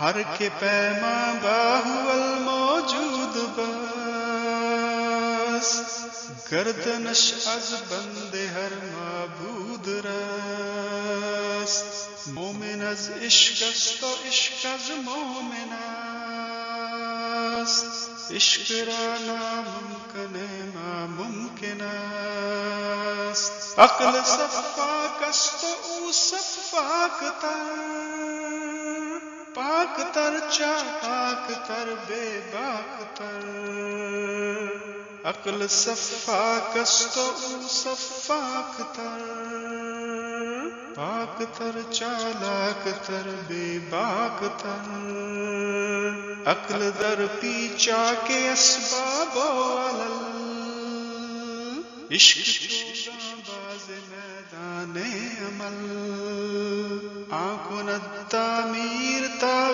ہر کے پیما باہو الموجود بس گردنش از بند هر معبود رست مومن از عشق است و عشق از مومن است عشق را ناممکن ممکن است عقل صفاک است و او صفاک تر پاک تر چاک تر بے باک تر عقل صفاک است و او صفاک تر پاک تر چالاک تر بے باک تر عقل در پیچا کے اسباب و علل عشق تو باز میدان عمل آنکھ تعمیر تا